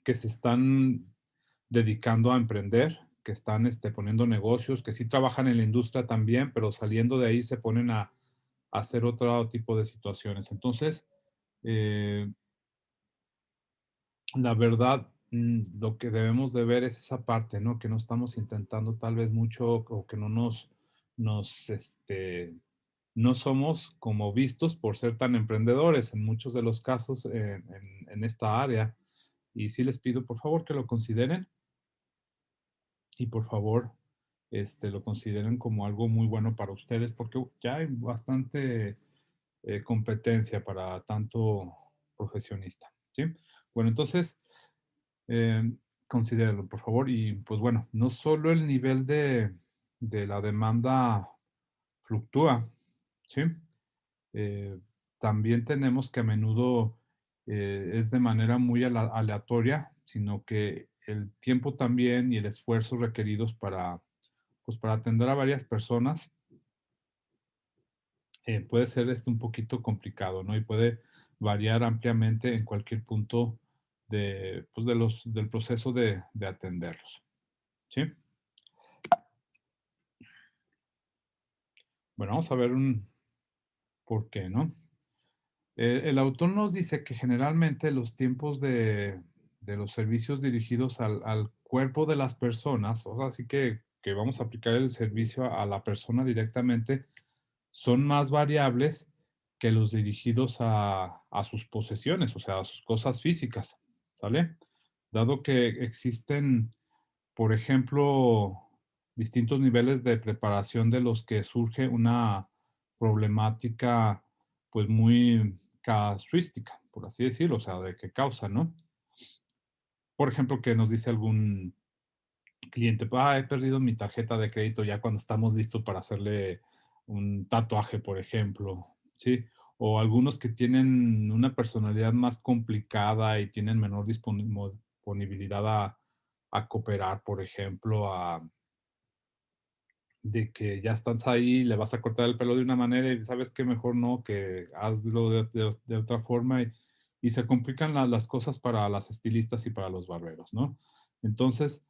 que se están dedicando a emprender, que están poniendo negocios, que sí trabajan en la industria también, pero saliendo de ahí se ponen a hacer otro tipo de situaciones. Entonces, eh, la verdad, lo que debemos de ver es esa parte, ¿no? Que no estamos intentando tal vez mucho o que no nos, no somos como vistos por ser tan emprendedores en muchos de los casos en esta área. Y sí les pido, por favor, que lo consideren y por favor, lo consideren como algo muy bueno para ustedes, porque ya hay bastante competencia para tanto profesionista, ¿sí? Bueno, entonces, eh, considérenlo, por favor. Y pues bueno, no solo el nivel de la demanda fluctúa, ¿sí? Eh, también tenemos que a menudo es de manera muy aleatoria, sino que el tiempo también y el esfuerzo requeridos para, pues, para atender a varias personas puede ser un poquito complicado, ¿no? Y puede variar ampliamente en cualquier punto pues, del proceso de atenderlos, ¿sí? Bueno, vamos a ver un por qué, ¿no? El autor nos dice que generalmente los tiempos de los servicios dirigidos al cuerpo de las personas, o sea, así que vamos a aplicar el servicio a la persona directamente, son más variables que los dirigidos a sus posesiones, o sea, a sus cosas físicas, ¿sale? Dado que existen, por ejemplo, distintos niveles de preparación de los que surge una problemática, pues muy casuística, por así decirlo, o sea, de qué causa, ¿no? Por ejemplo, que nos dice algún cliente, he perdido mi tarjeta de crédito ya cuando estamos listos para hacerle un tatuaje, por ejemplo, ¿sí? O algunos que tienen una personalidad más complicada y tienen menor disponibilidad a cooperar, por ejemplo, de que ya estás ahí, le vas a cortar el pelo de una manera y sabes que mejor no, que hazlo de otra forma y se complican las cosas para las estilistas y para los barberos, ¿no? Entonces,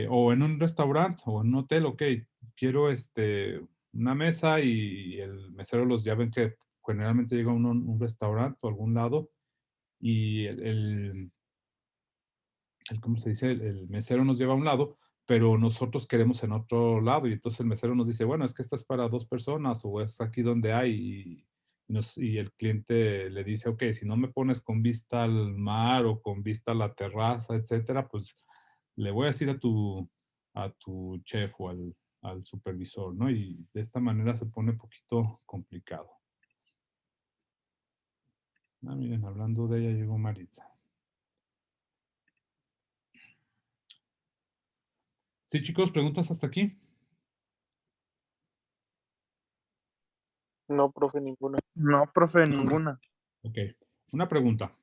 o en un restaurante o en un hotel, ok, quiero una mesa y el mesero ya ven que generalmente llega uno a un restaurante o algún lado y ¿cómo se dice? El mesero nos lleva a un lado, pero nosotros queremos en otro lado, y entonces el mesero nos dice, bueno, es que esta es para 2 personas, o es aquí donde hay, y el cliente le dice, okey, si no me pones con vista al mar, o con vista a la terraza, etcétera, pues, le voy a decir a tu chef, o al supervisor, ¿no? Y de esta manera se pone un poquito complicado. Miren, hablando de ella, llegó Maritza. Sí, chicos, ¿preguntas hasta aquí? No, profe, ninguna. No, profe, ninguna. Ok, una pregunta.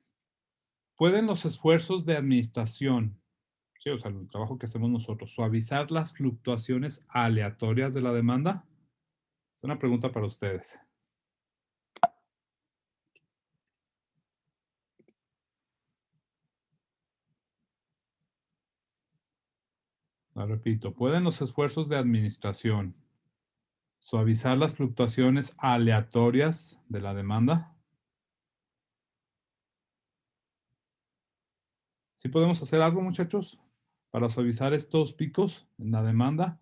¿Pueden los esfuerzos de administración, sí, o sea, el trabajo que hacemos nosotros, suavizar las fluctuaciones aleatorias de la demanda? Es una pregunta para ustedes. La repito, ¿pueden los esfuerzos de administración suavizar las fluctuaciones aleatorias de la demanda? ¿Sí podemos hacer algo, muchachos, para suavizar estos picos en la demanda,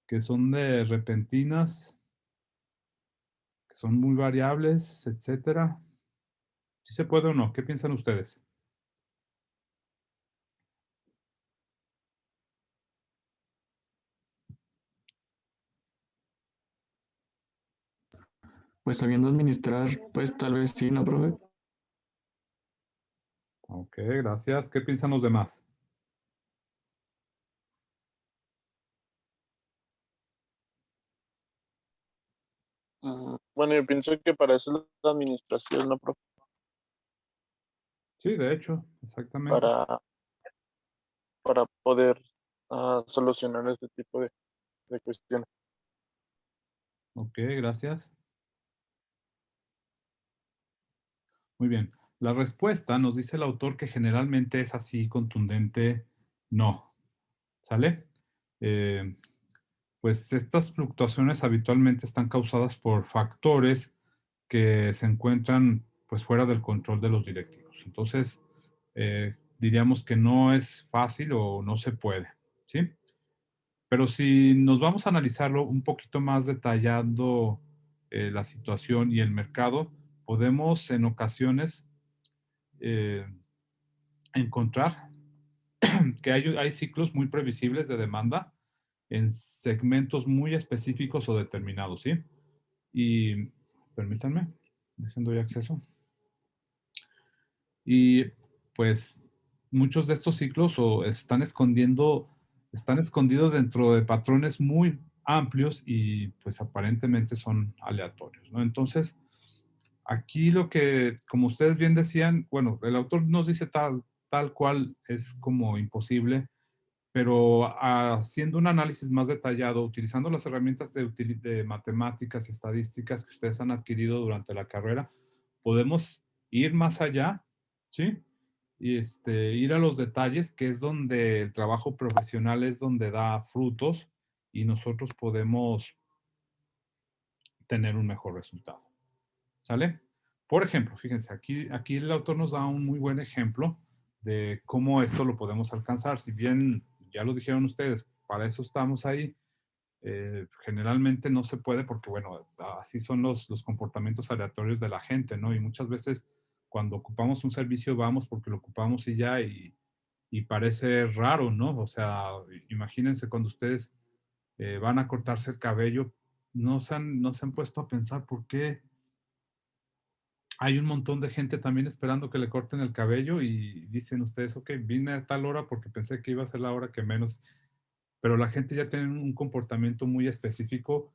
que son de repentinas, que son muy variables, etcétera? ¿Sí se puede o no? ¿Qué piensan ustedes? Pues sabiendo administrar, pues tal vez sí, ¿no, profe? Ok, gracias. ¿Qué piensan los demás? Bueno, yo pienso que para eso es la administración, ¿no, profe? Sí, de hecho, exactamente. Para, para poder solucionar este tipo de cuestiones. Ok, gracias. Muy bien. La respuesta nos dice el autor que generalmente es así contundente, no. ¿Sale? Pues estas fluctuaciones habitualmente están causadas por factores que se encuentran pues fuera del control de los directivos. Entonces, diríamos que no es fácil o no se puede, ¿sí? Pero si nos vamos a analizarlo un poquito más detallando la situación y el mercado, podemos en ocasiones eh, encontrar que hay ciclos muy previsibles de demanda en segmentos muy específicos o determinados, ¿sí? Y permítanme, dejen doy acceso. Y pues muchos de estos ciclos o están escondidos dentro de patrones muy amplios y pues aparentemente son aleatorios, ¿no? Entonces, aquí lo que, como ustedes bien decían, bueno, el autor nos dice tal cual es como imposible, pero haciendo un análisis más detallado, utilizando las herramientas de matemáticas y estadísticas que ustedes han adquirido durante la carrera, podemos ir más allá, ¿sí? Y ir a los detalles, que es donde el trabajo profesional es donde da frutos y nosotros podemos tener un mejor resultado. ¿Sale? Por ejemplo, fíjense, aquí el autor nos da un muy buen ejemplo de cómo esto lo podemos alcanzar. Si bien ya lo dijeron ustedes, para eso estamos ahí, generalmente no se puede porque, bueno, así son los comportamientos aleatorios de la gente, ¿no? Y muchas veces cuando ocupamos un servicio vamos porque lo ocupamos y ya, y parece raro, ¿no? O sea, imagínense cuando ustedes van a cortarse el cabello, no se han puesto a pensar por qué hay un montón de gente también esperando que le corten el cabello y dicen ustedes, ok, vine a tal hora porque pensé que iba a ser la hora que menos, pero la gente ya tiene un comportamiento muy específico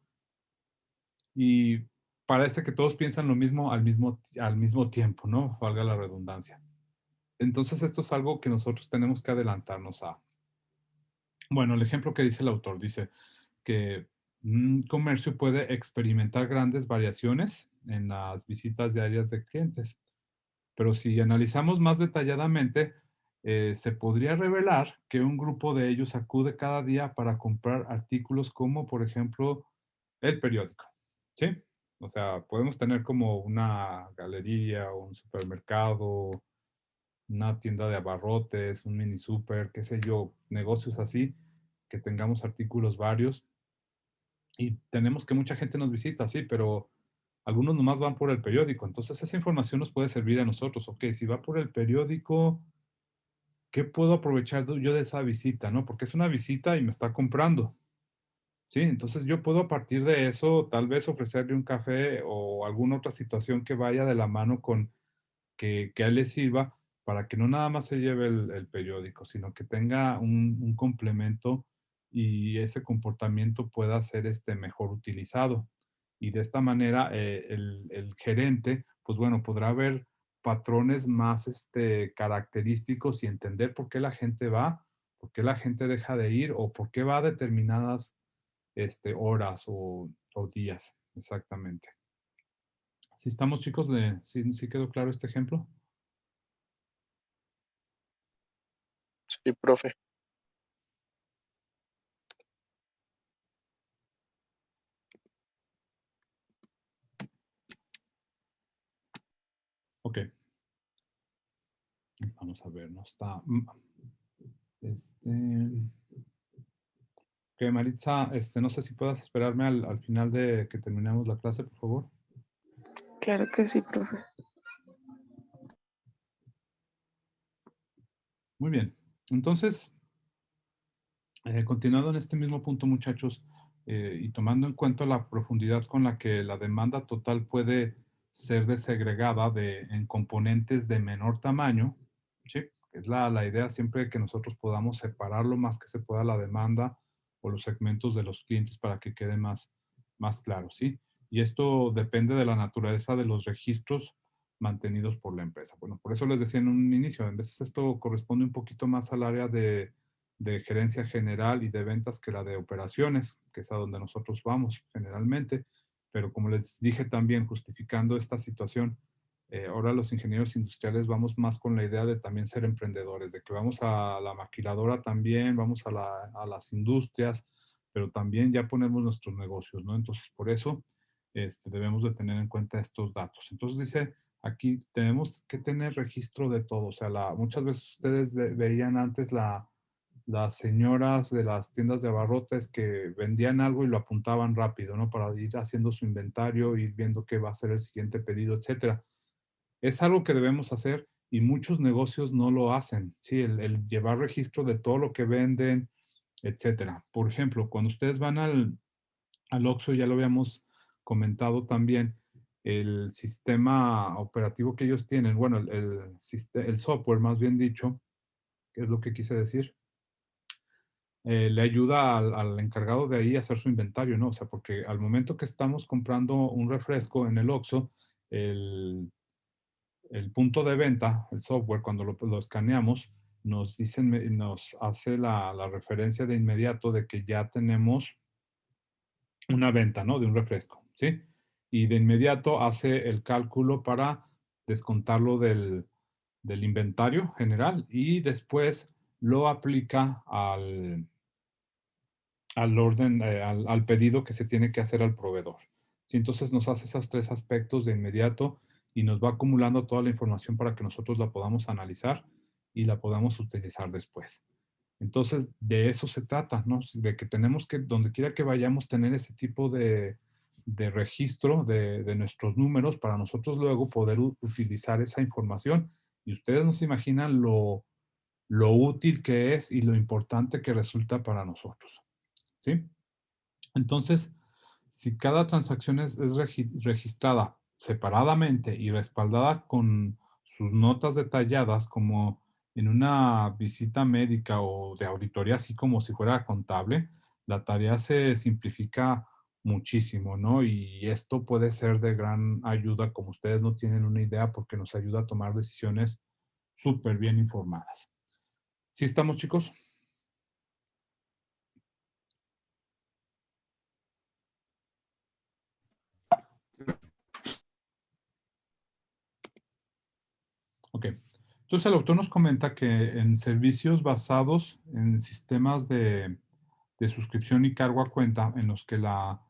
y parece que todos piensan lo mismo al mismo tiempo, ¿no? Valga la redundancia. Entonces esto es algo que nosotros tenemos que adelantarnos a. Bueno, el ejemplo que dice el autor dice que un comercio puede experimentar grandes variaciones en las visitas diarias de clientes. Pero si analizamos más detalladamente, se podría revelar que un grupo de ellos acude cada día para comprar artículos como, por ejemplo, el periódico, ¿sí? O sea, podemos tener como una galería o un supermercado, una tienda de abarrotes, un mini super, qué sé yo, negocios así, que tengamos artículos varios y tenemos que mucha gente nos visita, sí, pero algunos nomás van por el periódico. Entonces, esa información nos puede servir a nosotros. Ok, si va por el periódico, ¿qué puedo aprovechar yo de esa visita, no? Porque es una visita y me está comprando, ¿sí? Entonces, yo puedo a partir de eso tal vez ofrecerle un café o alguna otra situación que vaya de la mano con que a él le sirva para que no nada más se lleve el periódico, sino que tenga un complemento y ese comportamiento pueda ser mejor utilizado. Y de esta manera el gerente, pues bueno, podrá ver patrones más característicos y entender por qué la gente va, por qué la gente deja de ir o por qué va a determinadas horas o días, exactamente. ¿Sí estamos, chicos? ¿Sí quedó claro este ejemplo? Sí, profe. Ok. Vamos a ver, no está. Este. Ok, Maritza, no sé si puedas esperarme al final de que terminemos la clase, por favor. Claro que sí, profe. Muy bien. Entonces, continuando en este mismo punto, muchachos, y tomando en cuenta la profundidad con la que la demanda total puede ser desagregada en componentes de menor tamaño, ¿sí? Es la idea siempre que nosotros podamos separar lo más que se pueda la demanda o los segmentos de los clientes para que quede más claro, ¿sí? Y esto depende de la naturaleza de los registros mantenidos por la empresa. Bueno, por eso les decía en un inicio, a veces esto corresponde un poquito más al área de gerencia general y de ventas que la de operaciones, que es a donde nosotros vamos generalmente. Pero como les dije también, justificando esta situación, Ahora los ingenieros industriales vamos más con la idea de también ser emprendedores, de que vamos a la maquiladora también, vamos a las industrias, pero también ya ponemos nuestros negocios, ¿no? Entonces, por eso debemos de tener en cuenta estos datos. Entonces dice, aquí tenemos que tener registro de todo. O sea, muchas veces ustedes veían antes las señoras de las tiendas de abarrotes que vendían algo y lo apuntaban rápido, ¿no? Para ir haciendo su inventario, ir viendo qué va a ser el siguiente pedido, etcétera. Es algo que debemos hacer y muchos negocios no lo hacen, ¿sí? El llevar registro de todo lo que venden, etcétera. Por ejemplo, cuando ustedes van al Oxxo, ya lo habíamos comentado también, el sistema operativo que ellos tienen, bueno, el software más bien dicho, que es lo que quise decir, le ayuda al encargado de ahí a hacer su inventario, ¿no? O sea, porque al momento que estamos comprando un refresco en el Oxxo, el, el punto de venta, el software, cuando lo escaneamos, nos hace la referencia de inmediato de que ya tenemos una venta, ¿no? De un refresco, ¿sí? Y de inmediato hace el cálculo para descontarlo del inventario general y después lo aplica al orden, al pedido que se tiene que hacer al proveedor. ¿Sí? Entonces nos hace esos tres aspectos de inmediato y nos va acumulando toda la información para que nosotros la podamos analizar y la podamos utilizar después. Entonces, de eso se trata, ¿no? De que tenemos que, donde quiera que vayamos, tener ese tipo de registro de nuestros números para nosotros luego poder utilizar esa información. Y ustedes no se imaginan lo útil que es y lo importante que resulta para nosotros, ¿sí? Entonces, si cada transacción es registrada separadamente y respaldada con sus notas detalladas, como en una visita médica o de auditoría, así como si fuera contable, la tarea se simplifica muchísimo, ¿no? Y esto puede ser de gran ayuda, como ustedes no tienen una idea, porque nos ayuda a tomar decisiones súper bien informadas. ¿Sí estamos, chicos? Ok. Entonces el autor nos comenta que en servicios basados en sistemas de suscripción y cargo a cuenta, en los que la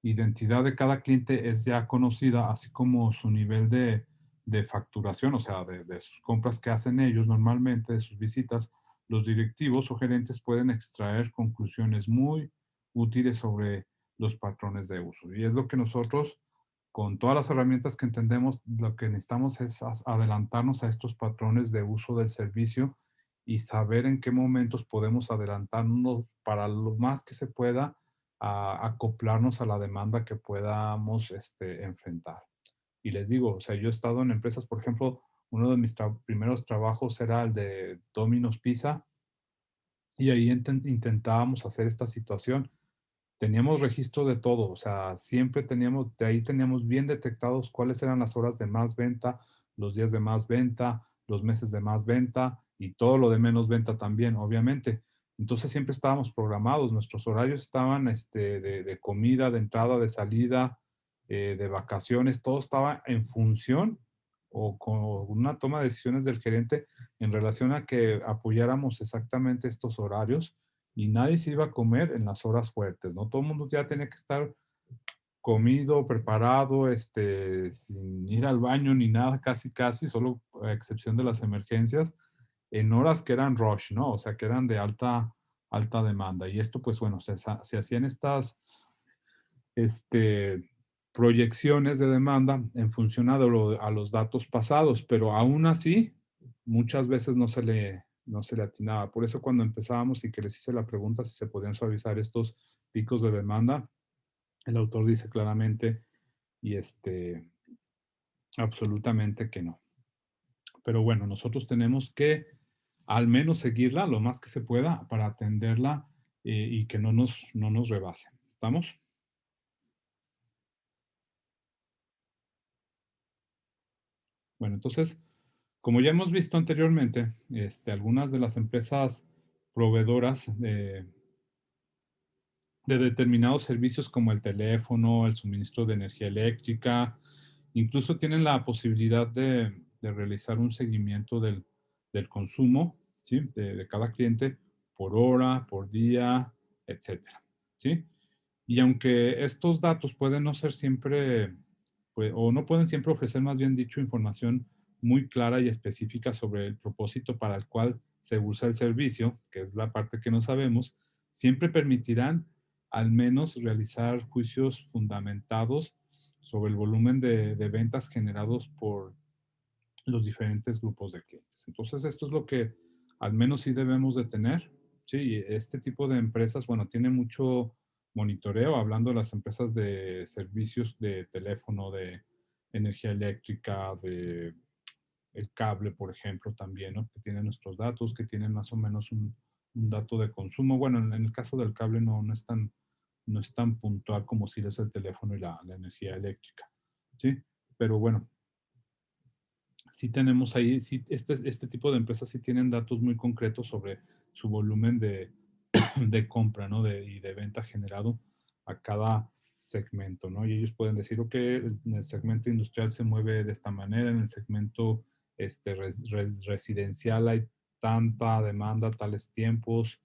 identidad de cada cliente es ya conocida, así como su nivel de facturación, o sea, de sus compras que hacen ellos normalmente, de sus visitas, los directivos o gerentes pueden extraer conclusiones muy útiles sobre los patrones de uso. Y es lo que nosotros con todas las herramientas que entendemos, lo que necesitamos es adelantarnos a estos patrones de uso del servicio y saber en qué momentos podemos adelantarnos para lo más que se pueda a acoplarnos a la demanda que podamos enfrentar. Y les digo, o sea, yo he estado en empresas, por ejemplo, uno de mis primeros trabajos era el de Domino's Pizza y ahí intentábamos hacer esta situación. Teníamos registro de todo, o sea, siempre teníamos, de ahí teníamos bien detectados cuáles eran las horas de más venta, los días de más venta, los meses de más venta y todo lo de menos venta también, obviamente. Entonces siempre estábamos programados, nuestros horarios estaban de comida, de entrada, de salida, de vacaciones, todo estaba en función o con una toma de decisiones del gerente en relación a que apoyáramos exactamente estos horarios y nadie se iba a comer en las horas fuertes, ¿no? Todo el mundo ya tenía que estar comido, preparado, sin ir al baño ni nada, casi, casi, solo a excepción de las emergencias, en horas que eran rush, ¿no? O sea, que eran de alta demanda. Y esto, pues bueno, se hacían estas, proyecciones de demanda en función a los datos pasados, pero aún así, muchas veces no se le atinaba. Por eso cuando empezábamos y que les hice la pregunta si se podían suavizar estos picos de demanda, el autor dice claramente y absolutamente que no. Pero bueno, nosotros tenemos que al menos seguirla lo más que se pueda para atenderla y que no nos rebase. ¿Estamos? Bueno, entonces, como ya hemos visto anteriormente, algunas de las empresas proveedoras de determinados servicios como el teléfono, el suministro de energía eléctrica, Incluso tienen la posibilidad de realizar un seguimiento del consumo, ¿sí? De cada cliente por hora, por día, etcétera, ¿sí? Y aunque estos datos pueden no ser siempre, pues, o no pueden siempre ofrecer, más bien dicho, información muy clara y específica sobre el propósito para el cual se usa el servicio, que es la parte que no sabemos, siempre permitirán al menos realizar juicios fundamentados sobre el volumen de ventas generados por los diferentes grupos de clientes. Entonces, esto es lo que al menos sí debemos de tener. Sí, este tipo de empresas, bueno, tiene mucho monitoreo, hablando de las empresas de servicios de teléfono, de energía eléctrica, de el cable, por ejemplo, también, ¿no? Que tienen nuestros datos, que tienen más o menos un dato de consumo. Bueno, en el caso del cable no es tan puntual como si es el teléfono y la energía eléctrica, ¿sí? Pero bueno, sí tenemos ahí, sí, este tipo de empresas sí tienen datos muy concretos sobre su volumen de compra, ¿no? Y de venta generado a cada segmento, ¿no? Y ellos pueden decir, ok, en el segmento industrial se mueve de esta manera, en el segmento residencial hay tanta demanda, tales tiempos,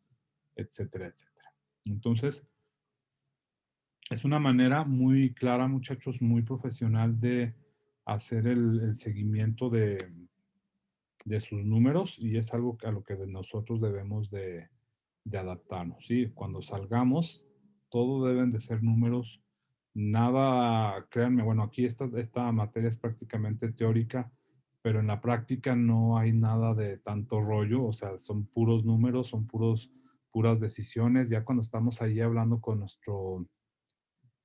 etcétera, etcétera. Entonces, es una manera muy clara, muchachos, muy profesional de hacer el seguimiento de sus números y es algo a lo que nosotros debemos de adaptarnos, ¿sí? Cuando salgamos, todo deben de ser números, nada, créanme, bueno, aquí esta materia es prácticamente teórica, pero en la práctica no hay nada de tanto rollo, o sea, son puros números, son puras decisiones, ya cuando estamos ahí hablando con nuestro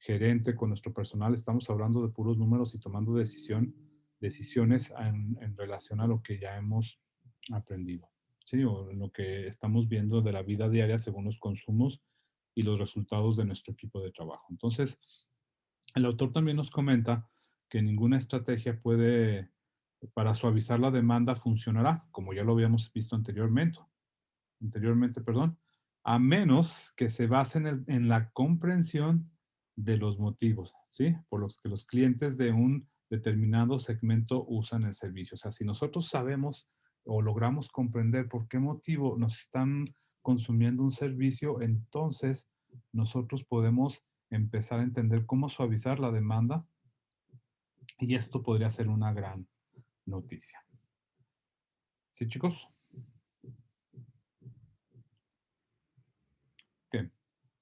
gerente, con nuestro personal, estamos hablando de puros números y tomando decisiones en relación a lo que ya hemos aprendido, ¿sí? O lo que estamos viendo de la vida diaria según los consumos y los resultados de nuestro equipo de trabajo. Entonces, el autor también nos comenta que ninguna estrategia para suavizar la demanda funcionará, como ya lo habíamos visto anteriormente, perdón, a menos que se basen en la comprensión de los motivos, ¿sí? Por los que los clientes de un determinado segmento usan el servicio. O sea, si nosotros sabemos o logramos comprender por qué motivo nos están consumiendo un servicio, entonces nosotros podemos empezar a entender cómo suavizar la demanda y esto podría ser una gran noticia. ¿Sí, chicos? Ok.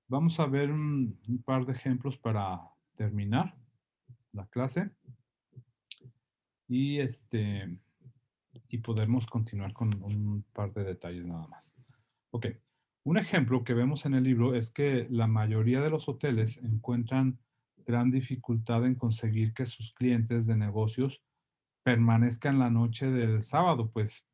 Vamos a ver un par de ejemplos para terminar la clase y, y podemos continuar con un par de detalles nada más. Ok, un ejemplo que vemos en el libro es que la mayoría de los hoteles encuentran gran dificultad en conseguir que sus clientes de negocios permanezcan la noche del sábado, pues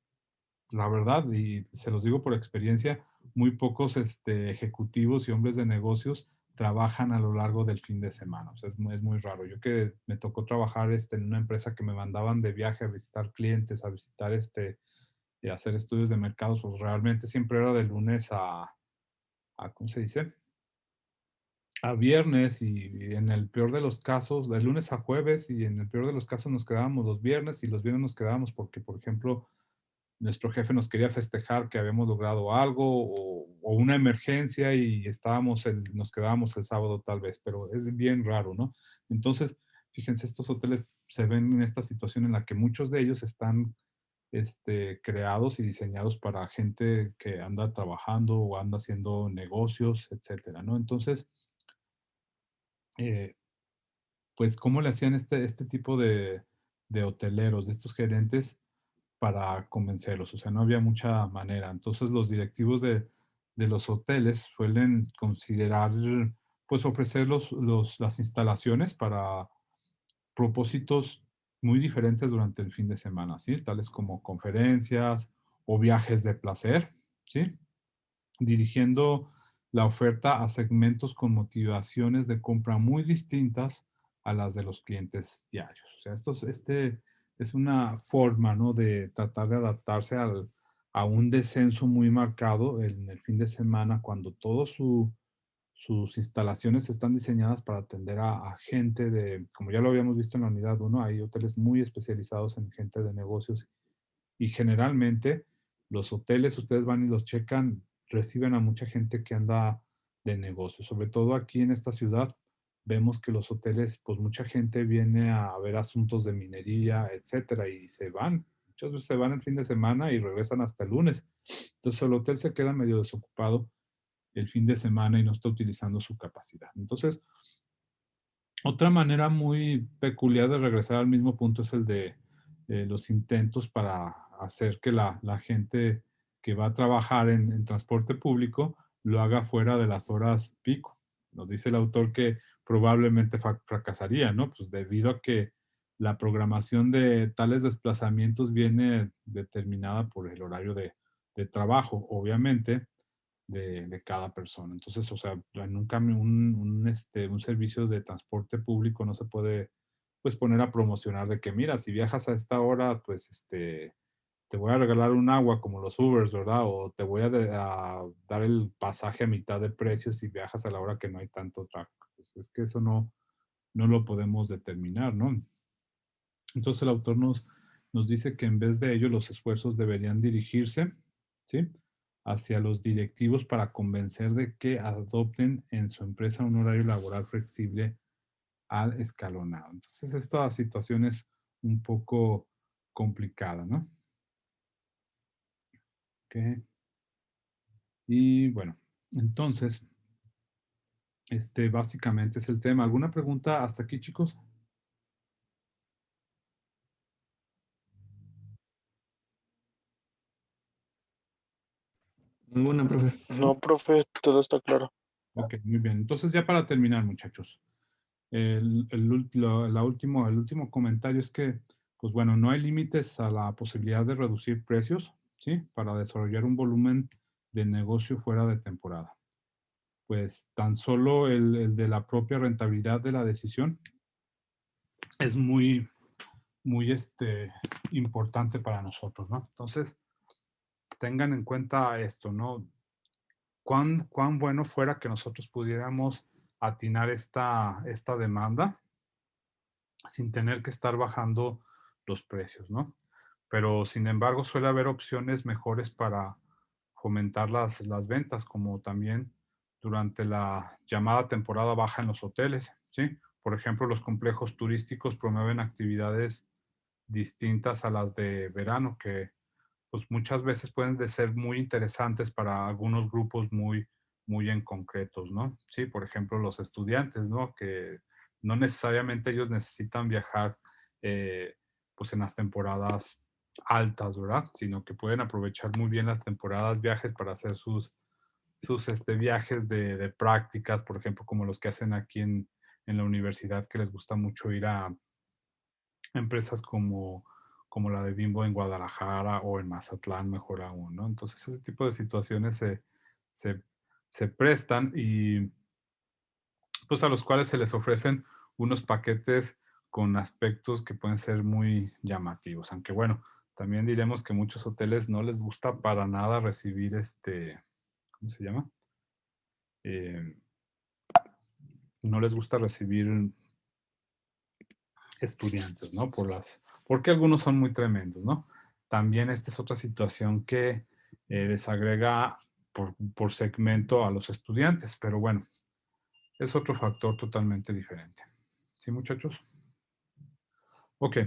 la verdad, y se los digo por experiencia, muy pocos ejecutivos y hombres de negocios trabajan a lo largo del fin de semana. O sea, es muy raro. Yo que me tocó trabajar en una empresa que me mandaban de viaje a visitar clientes, a visitar y hacer estudios de mercados, pues realmente siempre era de lunes ¿cómo se dice? A viernes y en el peor de los casos, de lunes a jueves y en el peor de los casos nos quedábamos los viernes y los viernes nos quedábamos porque, por ejemplo, nuestro jefe nos quería festejar que habíamos logrado algo o una emergencia y nos quedábamos el sábado tal vez, pero es bien raro, ¿no? Entonces, fíjense, estos hoteles se ven en esta situación en la que muchos de ellos están creados y diseñados para gente que anda trabajando o anda haciendo negocios, etcétera, ¿no? Entonces, eh, pues, ¿cómo le hacían este tipo de hoteleros, de estos gerentes? Para convencerlos, o sea, no había mucha manera. Entonces, los directivos de los hoteles suelen considerar, pues, ofrecer las instalaciones para propósitos muy diferentes durante el fin de semana, ¿sí? Tales como conferencias o viajes de placer, ¿sí? Dirigiendo la oferta a segmentos con motivaciones de compra muy distintas a las de los clientes diarios. O sea, es una forma, ¿no? De tratar de adaptarse a un descenso muy marcado en el fin de semana cuando todo su sus instalaciones están diseñadas para atender a gente de, como ya lo habíamos visto en la unidad 1, hay hoteles muy especializados en gente de negocios y generalmente los hoteles, ustedes van y los checan, reciben a mucha gente que anda de negocio. Sobre todo aquí en esta ciudad, vemos que los hoteles, pues mucha gente viene a ver asuntos de minería, etcétera, y se van. Muchas veces se van el fin de semana y regresan hasta el lunes. Entonces el hotel se queda medio desocupado el fin de semana y no está utilizando su capacidad. Entonces, otra manera muy peculiar de regresar al mismo punto es el de los intentos para hacer que la gente que va a trabajar en transporte público lo haga fuera de las horas pico. Nos dice el autor que probablemente fracasaría, ¿no? Pues debido a que la programación de tales desplazamientos viene determinada por el horario de trabajo, obviamente, de cada persona. Entonces, o sea, en un servicio de transporte público no se puede, pues, poner a promocionar de que, mira, si viajas a esta hora, pues, te voy a regalar un agua como los Ubers, ¿verdad? O te voy a dar el pasaje a mitad de precio si viajas a la hora que no hay tanto tráfico. Pues, es que eso no lo podemos determinar, ¿no? Entonces el autor nos dice que en vez de ello los esfuerzos deberían dirigirse, ¿sí?, hacia los directivos para convencer de que adopten en su empresa un horario laboral flexible al escalonado. Entonces esta situación es un poco complicada, ¿no? Ok. Y bueno, entonces, básicamente es el tema. ¿Alguna pregunta hasta aquí, chicos? Ninguna, profe. No, profe, todo está claro. Ok, muy bien. Entonces ya para terminar, muchachos. El último comentario es que, pues bueno, no hay límites a la posibilidad de reducir precios, ¿sí? Para desarrollar un volumen de negocio fuera de temporada. Pues tan solo el de la propia rentabilidad de la decisión es muy, muy importante para nosotros, ¿no? Entonces, tengan en cuenta esto, ¿no? Cuán bueno fuera que nosotros pudiéramos atinar esta demanda sin tener que estar bajando los precios, ¿no? Pero sin embargo suele haber opciones mejores para fomentar las ventas, como también durante la llamada temporada baja en los hoteles, ¿sí? Por ejemplo, los complejos turísticos promueven actividades distintas a las de verano, que pues muchas veces pueden de ser muy interesantes para algunos grupos muy en concretos, ¿no? Sí, por ejemplo, los estudiantes, ¿no? Que no necesariamente ellos necesitan viajar pues en las temporadas altas, ¿verdad? Sino que pueden aprovechar muy bien las temporadas viajes para hacer sus viajes de prácticas, por ejemplo, como los que hacen aquí en la universidad, que les gusta mucho ir a empresas como la de Bimbo en Guadalajara o en Mazatlán, mejor aún, ¿no? Entonces, ese tipo de situaciones se, se prestan y pues a los cuales se les ofrecen unos paquetes con aspectos que pueden ser muy llamativos. Aunque bueno, también diremos que muchos hoteles no les gusta para nada recibir ¿cómo se llama? Eh, no les gusta recibir estudiantes, ¿no? Porque algunos son muy tremendos, ¿no? También esta es otra situación que desagrega por segmento a los estudiantes, pero bueno, es otro factor totalmente diferente. ¿Sí, muchachos? Ok,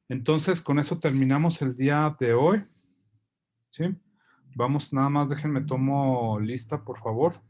entonces con eso terminamos el día de hoy. ¿Sí? Vamos, nada más déjenme tomo lista, por favor.